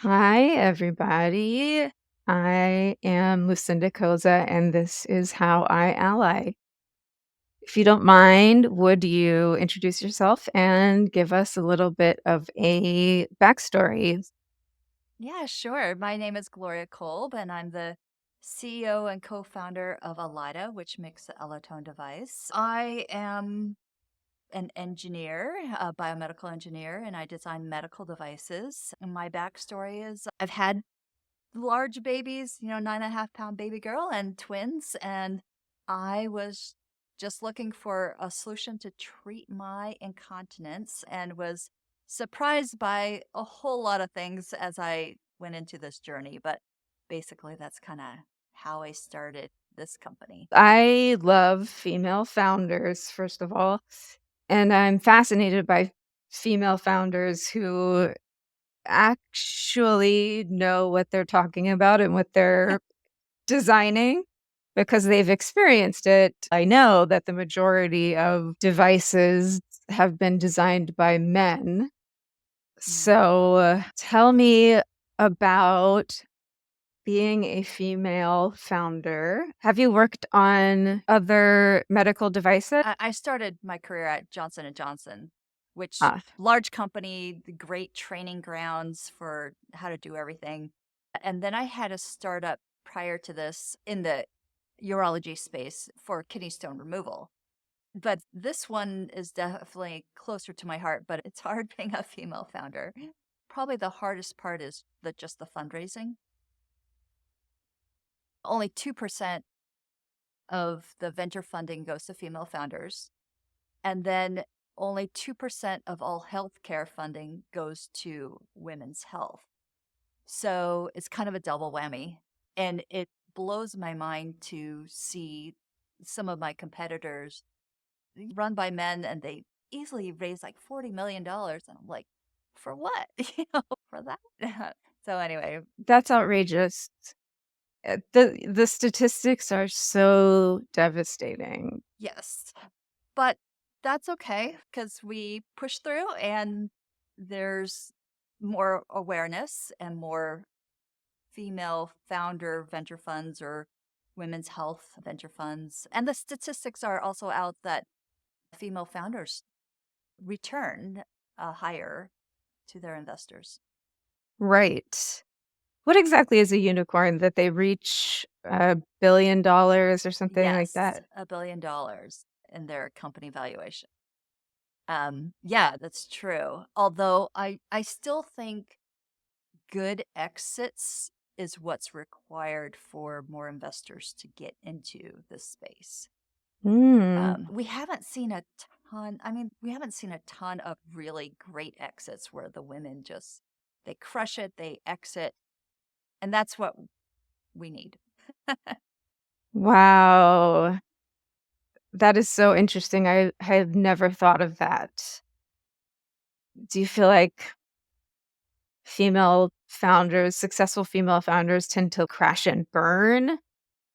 Hi, everybody. I am Lucinda Koza, and this is How I Ally. If you don't mind, would you introduce yourself and give us a little bit of a backstory? Yeah, sure. My name is Gloria Kolb, and I'm the CEO and co-founder of Elida, which makes the Elitone device. I am an engineer, a biomedical engineer, and I design medical devices. And my backstory is I've had large babies, 9.5 pound baby girl and twins, and I was just looking for a solution to treat my incontinence and was surprised by a whole lot of things as I went into this journey. But basically, that's kind of how I started this company. I love female founders, first of all, and I'm fascinated by female founders who actually know what they're talking about and what they're designing because they've experienced it. I know that the majority of devices have been designed by men. Mm. So tell me about being a female founder. Have you worked on other medical devices? I started my career at Johnson and Johnson, which Ah, large company, the great training grounds for how to do everything. And then I had a startup prior to this in the urology space for kidney stone removal. But this one is definitely closer to my heart, but it's hard being a female founder. Probably the hardest part is just the fundraising. Only 2% of the venture funding goes to female founders. And then only 2% of all healthcare funding goes to women's health. So it's kind of a double whammy. And it blows my mind to see some of my competitors run by men and they easily raise like $40 million. And I'm like, for what? For that? So anyway, that's outrageous. The statistics are so devastating. yes. But that's okay because we push through and there's more awareness and more female founder venture funds or women's health venture funds. And the statistics are also out that female founders return higher to their investors. Right. What exactly is a unicorn? That they reach $1 billion or something like Yes, that? $1 billion in their company valuation. Yeah, that's true. Although I still think good exits is what's required for more investors to get into this space. Mm. We haven't seen a ton. I mean, we haven't seen a ton of really great exits where the women just they crush it, they exit, and that's what we need. Wow. That is so interesting. I have never thought of that. Do you feel like successful female founders tend to crash and burn?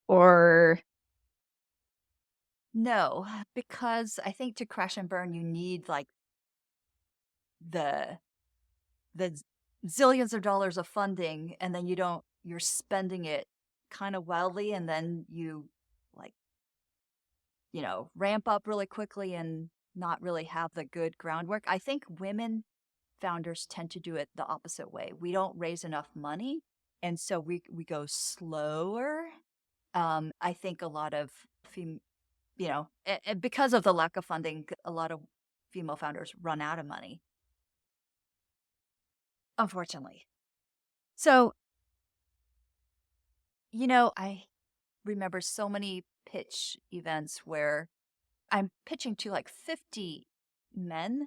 Or No, because I think to crash and burn, you need like the the zillions of dollars of funding, and then you're spending it kind of wildly, and then you like ramp up really quickly and not really have the good groundwork. I think women founders tend to do it the opposite way. We don't raise enough money, and so we go slower. I think a lot of because of the lack of funding, a lot of female founders run out of money, unfortunately. So, I remember so many pitch events where I'm pitching to like 50 men,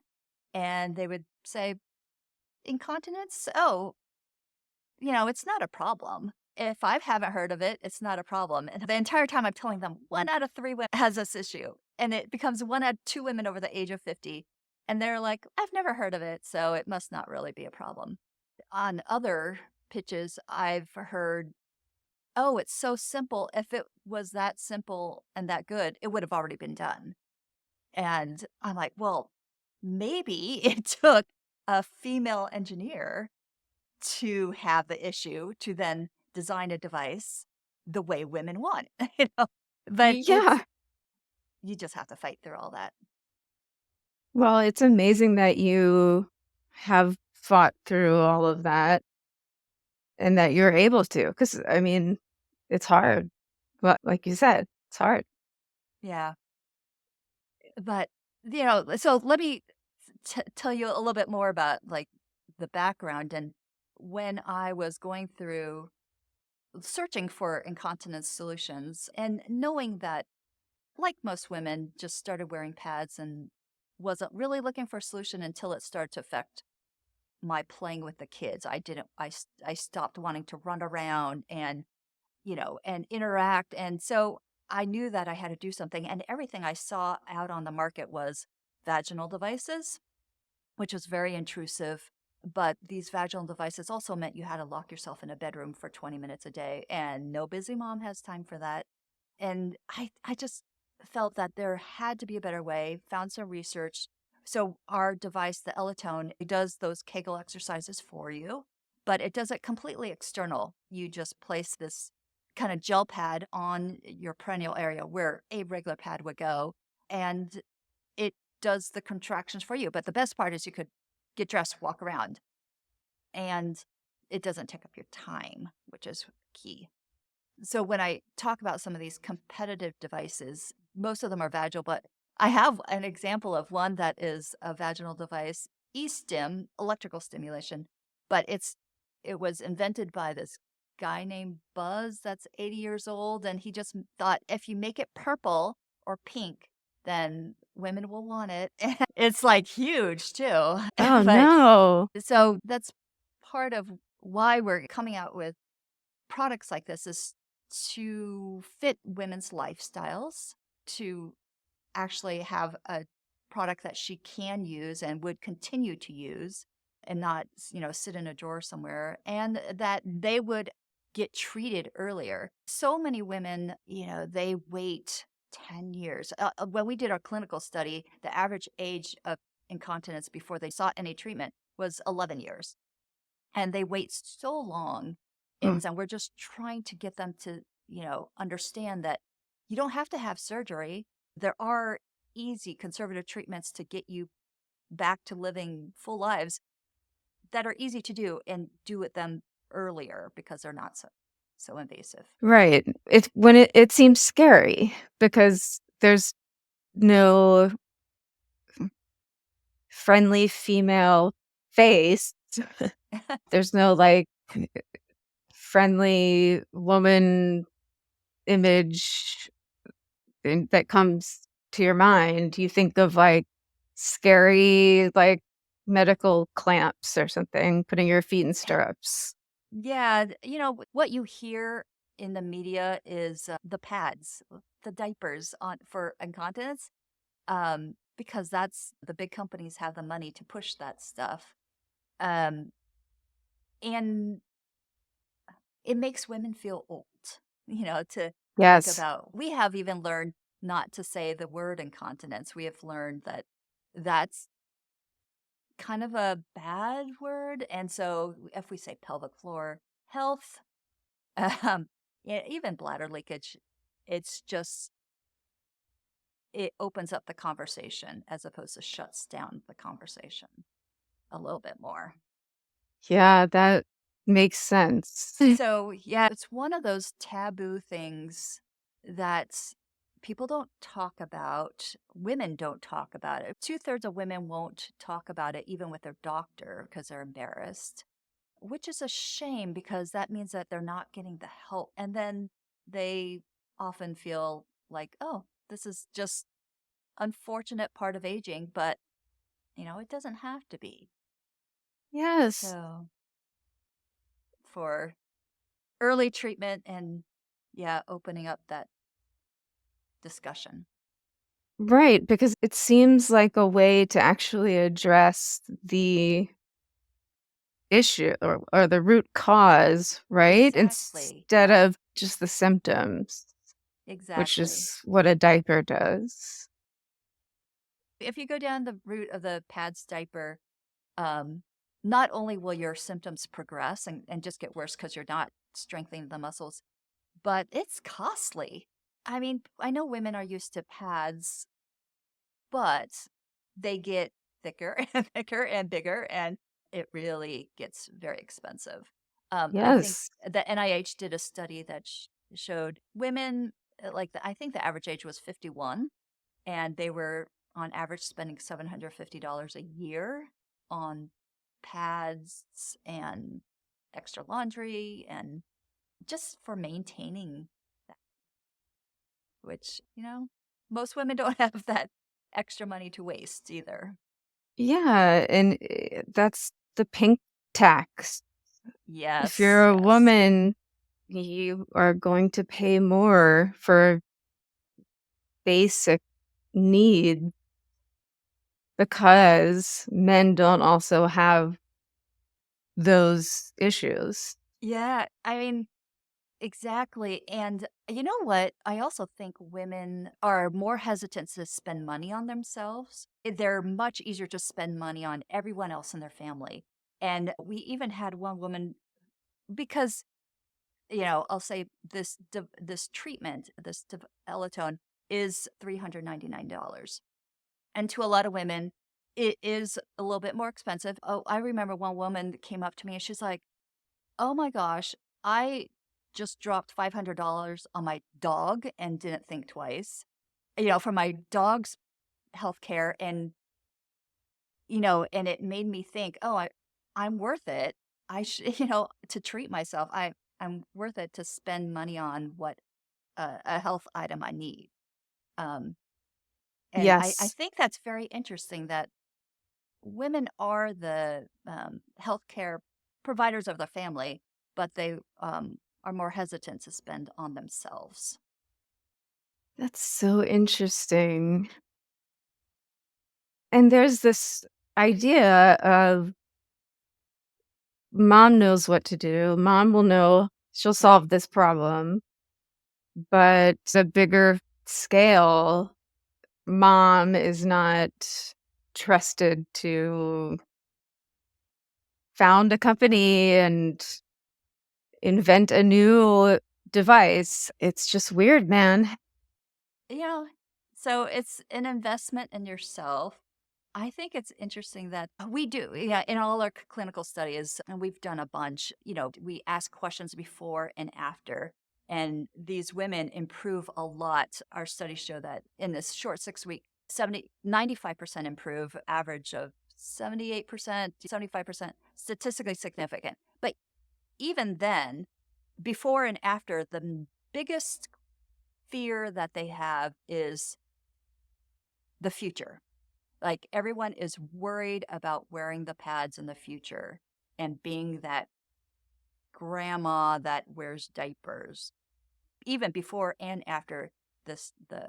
and they would say, incontinence? Oh, it's not a problem. If I haven't heard of it, it's not a problem. And the entire time I'm telling them 1 out of 3 women has this issue. And it becomes 1 out of 2 women over the age of 50. And they're like, I've never heard of it, so it must not really be a problem. On other pitches, I've heard, oh, it's so simple. If it was that simple and that good, it would have already been done. And I'm like, well, maybe it took a female engineer to have the issue to then design a device the way women want, you know? But it's Yeah. you just have to fight through all that. Well, it's amazing that you have fought through all of that and that you're able to, because I mean, it's hard. But like you said, it's hard. Yeah. But, so let me tell you a little bit more about like the background. And when I was going through searching for incontinence solutions and knowing that, like most women, just started wearing pads and wasn't really looking for a solution until it started to affect my playing with the kids. I didn't, I stopped wanting to run around and, and interact. And so I knew that I had to do something. And everything I saw out on the market was vaginal devices, which was very intrusive. But these vaginal devices also meant you had to lock yourself in a bedroom for 20 minutes a day. And no busy mom has time for that. And I just felt that there had to be a better way, found some research. So our device, the Elitone, it does those Kegel exercises for you, but it does it completely external. You just place this kind of gel pad on your perineal area where a regular pad would go, and it does the contractions for you. But the best part is you could get dressed, walk around, and it doesn't take up your time, which is key. So when I talk about some of these competitive devices, most of them are vaginal, but I have an example of one that is a vaginal device, e-stim, electrical stimulation, but it was invented by this guy named Buzz that's 80 years old, and he just thought if you make it purple or pink, then women will want it. It's like huge too. Oh, But no. so that's part of why we're coming out with products like this is to fit women's lifestyles, to actually have a product that she can use and would continue to use and not, sit in a drawer somewhere, and that they would get treated earlier. So many women, they wait 10 years. When we did our clinical study, the average age of incontinence before they sought any treatment was 11 years, and they wait so long. Mm. And we're just trying to get them to, understand that you don't have to have surgery. There are easy conservative treatments to get you back to living full lives that are easy to do, and do it them earlier because they're not so invasive. Right. It's when it seems scary because there's no friendly female face. There's no, like, friendly woman image that comes to your mind. You think of, like, scary, like, medical clamps or something, putting your feet in stirrups. Yeah, what you hear in the media is the pads, the diapers on for incontinence, because that's the big companies have the money to push that stuff. Um, and it makes women feel old, to think Yes. about. We have even learned not to say the word incontinence. We have learned that that's kind of a bad word. And so if we say pelvic floor health, um, yeah, even bladder leakage, it's just, it opens up the conversation as opposed to shuts down the conversation a little bit more. Yeah, that makes sense. So, yeah, it's one of those taboo things that people don't talk about. Women don't talk about it. Two-thirds of women won't talk about it even with their doctor because they're embarrassed, which is a shame because that means that they're not getting the help. And then they often feel like, oh, this is just unfortunate part of aging, but it doesn't have to be. Yes. So, for early treatment and, yeah, opening up that discussion. Right, because it seems like a way to actually address the issue or the root cause, right? Exactly. Instead Yep. of just the symptoms, which Exactly. is what a diaper does. If you go down the route of the pads diaper, um, not only will your symptoms progress and just get worse because you're not strengthening the muscles, but it's costly. I mean, I know women are used to pads, but they get thicker and thicker and bigger, and it really gets very expensive. I think Yes. the NIH did a study that showed women, I think the average age was 51, and they were on average spending $750 a year on pads and extra laundry and just for maintaining that, which, most women don't have that extra money to waste either. Yeah, and, that's the pink tax. If Yes, you're a yes. woman, you are going to pay more for basic need because men don't also have those issues. Yeah, I mean, exactly. And you know what? I also think women are more hesitant to spend money on themselves. They're much easier to spend money on everyone else in their family. And we even had one woman because, I'll say this treatment, Elitone is $399. And to a lot of women, it is a little bit more expensive. Oh, I remember one woman that came up to me and she's like, "Oh my gosh, I just dropped $500 on my dog and didn't think twice, for my dog's health care." And, and it made me think, oh, I'm worth it. I should, to treat myself, I'm worth it to spend money on what a health item I need. Um, and I Yes. think that's very interesting that women are the healthcare providers of their family, but they are more hesitant to spend on themselves. That's so interesting. And there's this idea of mom knows what to do. Mom will know she'll Right. solve this problem, but a bigger scale, mom is not trusted to found a company and invent a new device. It's just weird, man. You know, so it's an investment in yourself. I think it's interesting that we do, yeah, in all our clinical studies, and we've done a bunch, we ask questions before and after, and these women improve a lot. Our studies show that in this short 6 week, 95% improve, average of 78%, 75%, statistically significant. But even then, before and after, the biggest fear that they have is the future. Like everyone is worried about wearing the pads in the future and being that grandma that wears diapers, even before and after the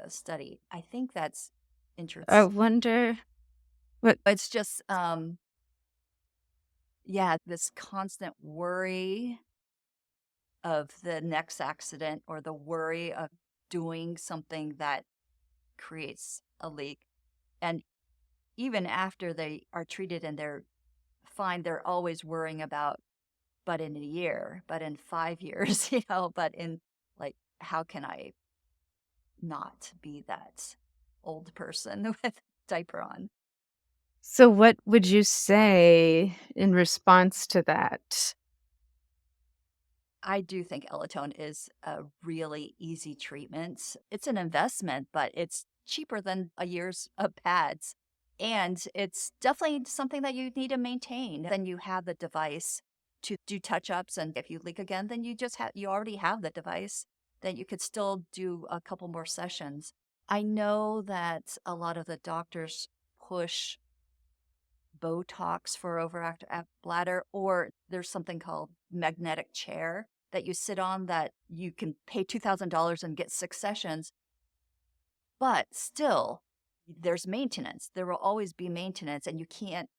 study. I think that's I interesting. wonder what. It's just yeah, this constant worry of the next accident or the worry of doing something that creates a leak. And even after they are treated and they're fine, they're always worrying about, but in a year, but in 5 years, but in like, how can I not be that old person with diaper on? So what would you say in response to that? I do think Elitone is a really easy treatment. It's an investment, but it's cheaper than a year's of pads. And it's definitely something that you need to maintain. Then you have the device to do touch ups. And if you leak again, then you already have the device. Then you could still do a couple more sessions. I know that a lot of the doctors push Botox for overactive bladder, or there's something called magnetic chair that you sit on that you can pay $2,000 and get 6 sessions, but still there's maintenance. There will always be maintenance, and you can't,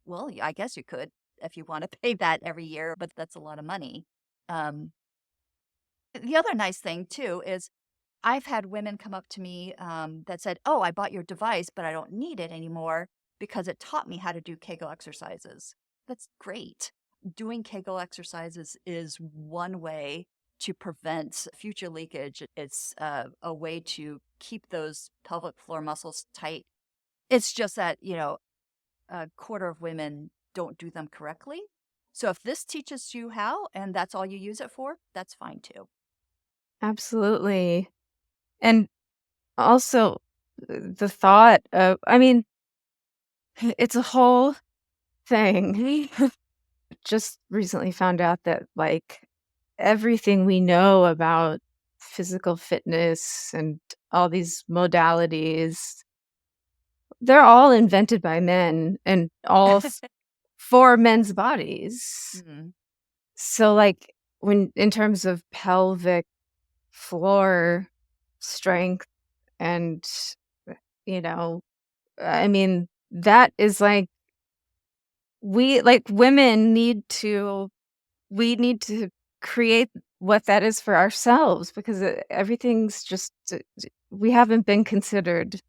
well, I guess you could if you want to pay that every year, but that's a lot of money. Um, the other nice thing too is I've had women come up to me that said, "Oh, I bought your device, but I don't need it anymore because it taught me how to do Kegel exercises." That's great. Doing Kegel exercises is one way to prevent future leakage. It's a way to keep those pelvic floor muscles tight. It's just that, a quarter of women don't do them correctly. So if this teaches you how and that's all you use it for, that's fine too. Absolutely. And also, the thought of I mean, it's a whole thing. Just recently found out that, like, everything we know about physical fitness and all these modalities, they're all invented by men and all for men's bodies. Mhm. So, like, when in terms of pelvic floor strength and, you know, I mean, that is women we need to create what that is for ourselves because, everything's just, we haven't been considered.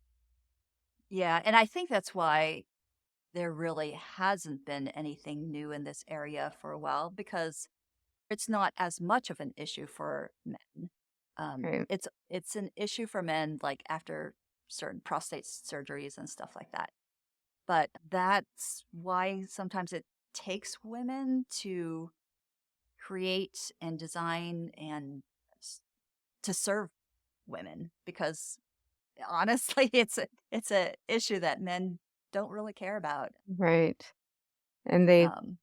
Yeah, and I think that's why there really hasn't been anything new in this area for a while because it's not as much of an issue for men. Right, It's an issue for men like after certain prostate surgeries and stuff like that. But that's why sometimes it takes women to create and design and s- to serve women because honestly it's a issue that men don't really care about. right, and they Um,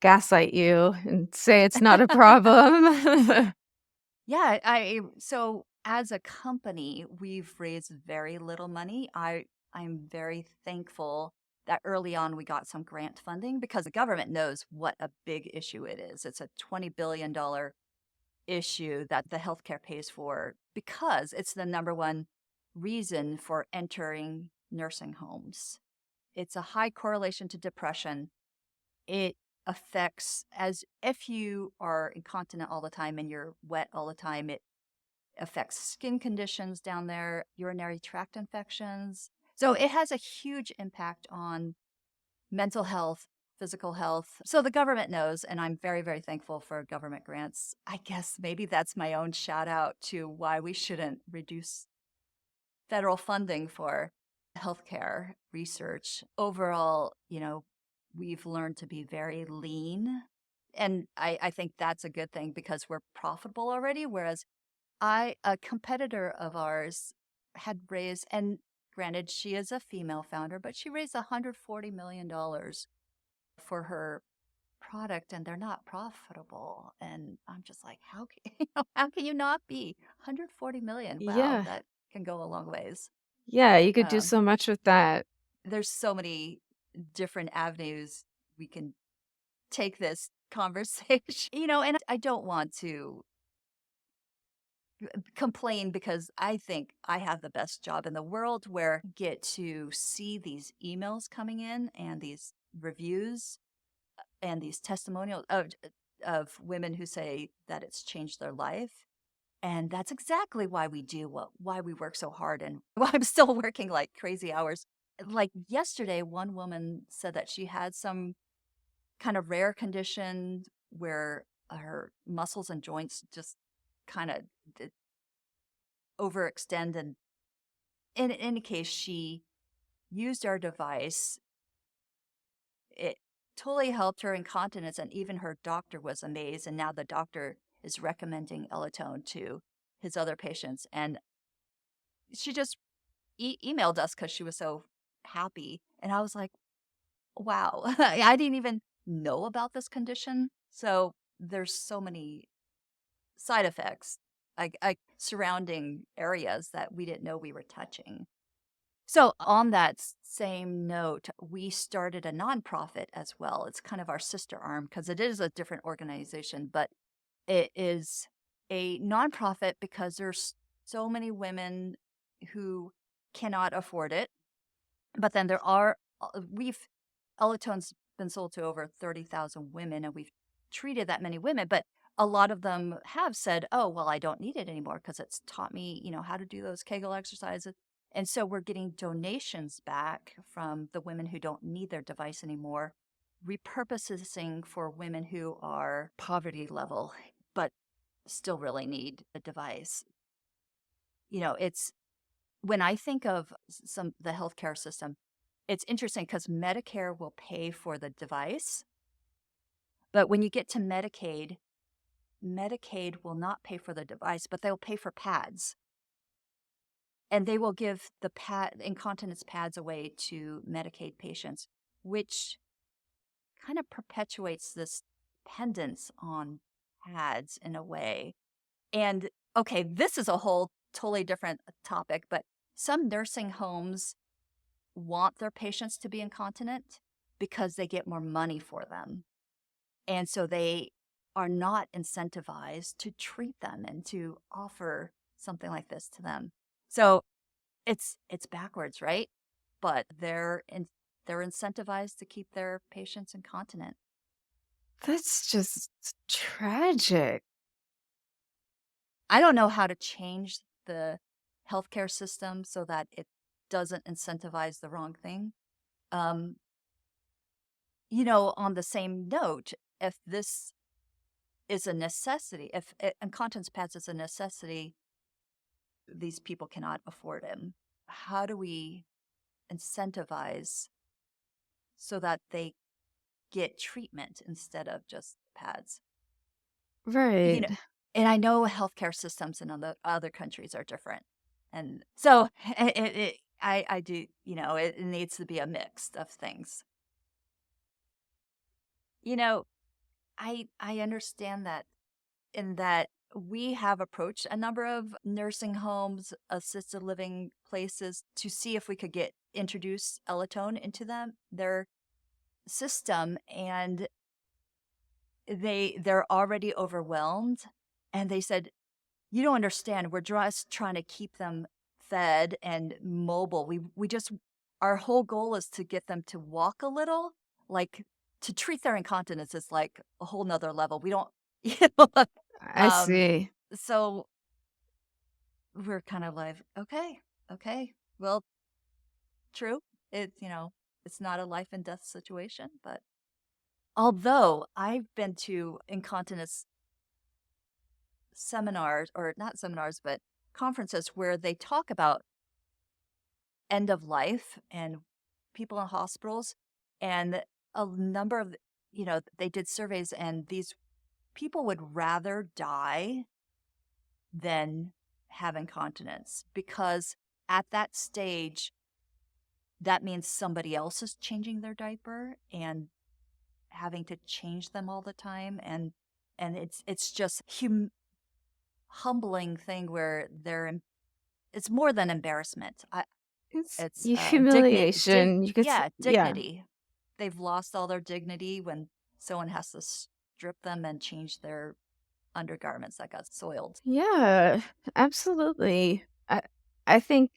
gaslight you and say it's not a problem. Yeah, I so as a company, we've raised very little money. I'm very thankful that early on we got some grant funding because the government knows what a big issue it is. It's a $20 billion issue that the healthcare pays for because it's the number one reason for entering nursing homes. It's a high correlation to depression. It affects as if you are incontinent all the time and you're wet all the time, it affects skin conditions down there, urinary tract infections. So it has a huge impact on mental health, physical health. So the government knows, and I'm very, very thankful for government grants. I guess maybe that's my own shout out to why we shouldn't reduce federal funding for healthcare research. Overall, we've learned to be very lean. And I think that's a good thing because we're profitable already. Whereas a competitor of ours had raised, and granted, she is a female founder, but she raised $140 million for her product, and they're not profitable. And I'm just like, how can how can you not be 140 million? Wow, Yeah, that can go a long ways. yeah, you could do Um, so much with that. there's so many different avenues we can take this conversation, and I don't want to complain because I think I have the best job in the world where I get to see these emails coming in and these reviews and these testimonials of women who say that it's changed their life. And that's exactly why we do why we work so hard and why I'm still working like crazy hours. Like yesterday, one woman said that she had some kind of rare condition where her muscles and joints just kind of overextend. And in any case, she used our device. It totally helped her incontinence, and even her doctor was amazed. And now the doctor is recommending Elitone to his other patients. And she just emailed us because she was so happy. And I was like, wow, I didn't even know about this condition. So there's so many side effects, like surrounding areas that we didn't know we were touching. So, on that same note, we started a nonprofit as well. It's kind of our sister arm because it is a different organization, but it is a nonprofit because there's so many women who cannot afford it. But then there are, we've, Elitone's been sold to over 30,000 women and we've treated that many women, but a lot of them have said, oh, well, I don't need it anymore because it's taught me, how to do those Kegel exercises. And so we're getting donations back from the women who don't need their device anymore. repurposing for women who are poverty level, but still really need a device. It's when I think of the healthcare system, it's interesting because Medicare will pay for the device, but when you get to Medicaid, Medicaid will not pay for the device, but they'll pay for pads. And they will give the incontinence pads away to Medicaid patients, which kind of perpetuates this dependence on pads in a way. And okay, this is a whole totally different topic, but some nursing homes want their patients to be incontinent because they get more money for them. And so they are not incentivized to treat them and to offer something like this to them. So it's backwards, right? But they're incentivized to keep their patients incontinent. That's just tragic. I don't know how to change the healthcare system so that it doesn't incentivize the wrong thing. Um, on the same note, if this is a necessity, if incontinence pads is a necessity, these people cannot afford them. How do we incentivize so that they get treatment instead of just pads? You know, Right. and I know healthcare systems in other countries are different, and so I do. It needs to be a mix of things. You know, I understand that in that we have approached a number of nursing homes, assisted living places to see if we could get introduce Elitone into their system, and they're already overwhelmed, and they said, "You don't understand. We're just trying to keep them fed and mobile. We just our whole goal is to get them to walk a little. Like to treat their incontinence is like a whole nother level. We don't, you know, I um, see. so we're kind of like, okay, well, true. It's not a life and death situation, but although I've been to incontinence seminars, or not seminars, but conferences where they talk about end of life and people in hospitals, and a number of, they did surveys, and these people would rather die than have incontinence because at that stage, that means somebody else is changing their diaper and having to change them all the time, and it's just humbling thing where it's more than embarrassment. It's It's humiliation. You could yeah, yeah. dignity. They've lost all their dignity when someone has to strip them and change their undergarments that got soiled. Yeah, absolutely. I think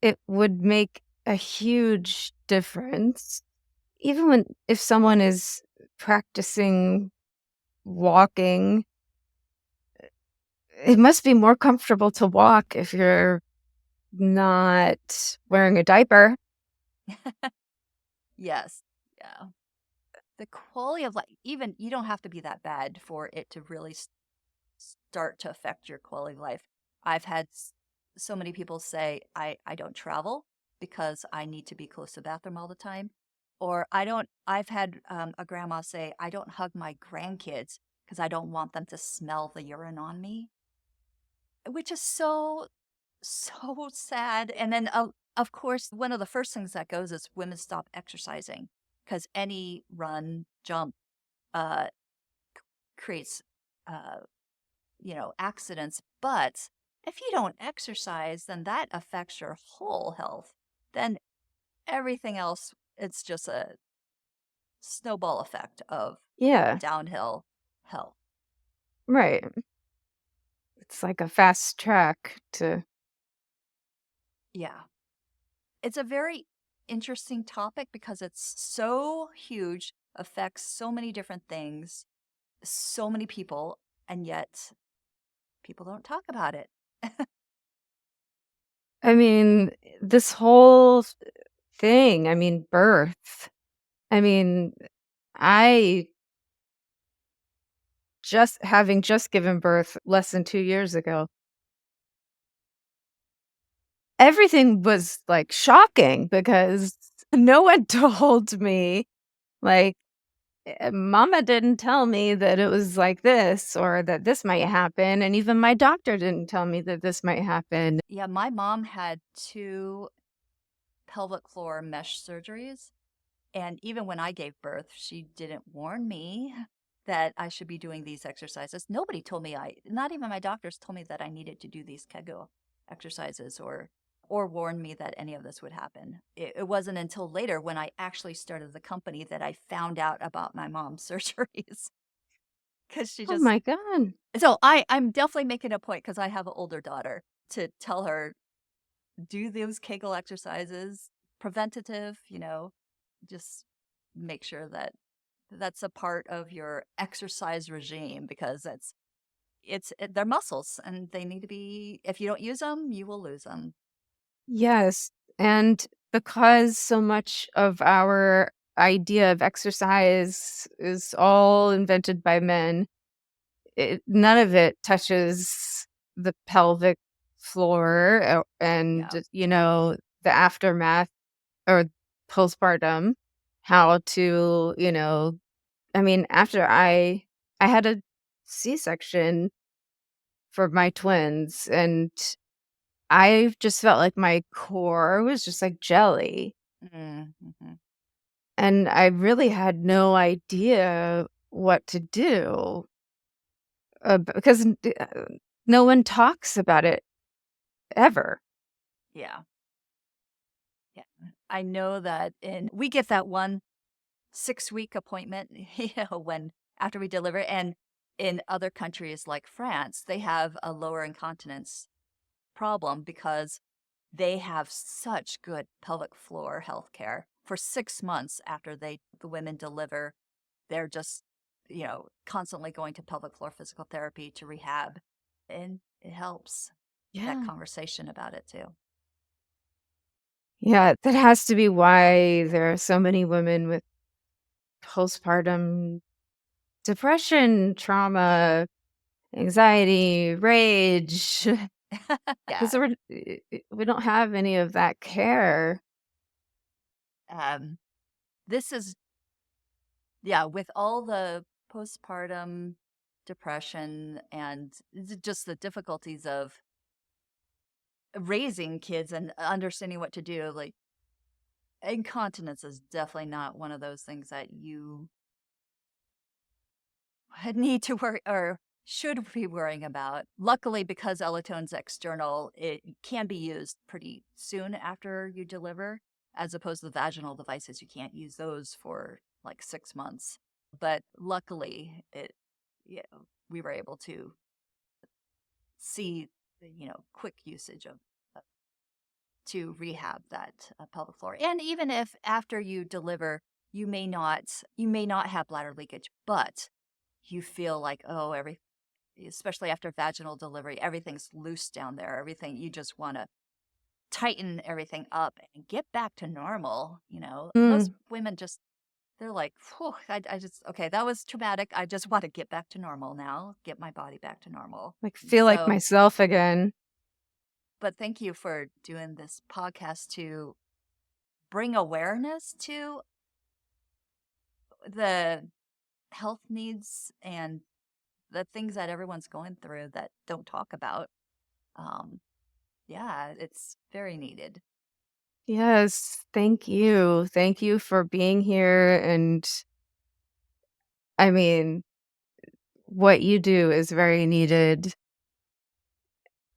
it would make a huge difference. Even when if someone is practicing walking, it must be more comfortable to walk if you're not wearing a diaper. Yes. Yeah. The quality of life, even you don't have to be that bad for it to really start to affect your quality of life. I've had so many people say, I don't travel because I need to be close to the bathroom all the time. Or I've had a grandma say, I don't hug my grandkids because I don't want them to smell the urine on me, which is so sad. And then, of course, one of the first things that goes is women stop exercising because any run, jump, uh, creates uh, accidents. But if you don't exercise, then that affects your whole health. Then everything else, it's just a snowball effect of Yeah, downhill health. right. It's like a fast track to Yeah. It's a very interesting topic because it's so huge, affects so many different things, so many people, and yet people don't talk about it. I mean, this whole thing, I mean, birth. I mean, I just given birth less than 2 years ago, everything was, like, shocking because no one told me, like, mama didn't tell me that it was like this or that this might happen, and even my doctor didn't tell me that this might happen. Yeah, my mom had 2 pelvic floor mesh surgeries, and even when I gave birth, she didn't warn me that I should be doing these exercises. Nobody told me not even my doctors told me that I needed to do these Kegel exercises or warn me that any of this would happen. It wasn't until later when I actually started the company that I found out about my mom's surgeries because she Oh just my god. so I'm definitely making a point because I have an older daughter to tell her do those Kegel exercises, preventative, just make sure that that's a part of your exercise regime because they're muscles and they need to be, if you don't use them, you will lose them. Yes, and because so much of our idea of exercise is all invented by men, none of it touches the pelvic floor, and, Yeah. the aftermath or postpartum, how to, I mean, after I had a C-section for my twins, and I just felt like my core was just like jelly, Mhm. and I really had no idea what to do, because no one talks about it ever. Yeah. Yeah. I know that we get that one 6-week appointment, when after we deliver. And in other countries like France, they have a lower incontinence problem because they have such good pelvic floor health care. For 6 months after the women deliver, they're just, constantly going to pelvic floor physical therapy to rehab. And it helps that Yeah. conversation about it too. Yeah, that has to be why there are so many women with postpartum depression, trauma, anxiety, rage, Yeah. 'cause we don't have any of that care. Um, this is Yeah, with all the postpartum depression and just the difficulties of raising kids and understanding what to do, like incontinence is definitely not one of those things that you need to worry or should be worrying about. Luckily, because Elitone's external, it can be used pretty soon after you deliver, as opposed to the vaginal devices. You can't use those for like 6 months. But luckily, yeah, we were able to see the, quick usage of to rehab that pelvic floor. And even if after you deliver, you may not have bladder leakage, but you feel like, oh, especially after vaginal delivery, everything's loose down there. Everything, you just want to tighten everything up and get back to normal. Most Mm, women just, they're like, whew, okay, that was traumatic. I just want to get back to normal now, get my body back to normal. like, feel like So, myself again. but thank you for doing this podcast to bring awareness to the health needs and the things that everyone's going through that don't talk about. Um, yeah, it's very needed. Yes, thank you. Thank you for being here, and, I mean, what you do is very needed.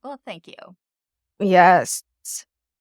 Well, thank you. Yes.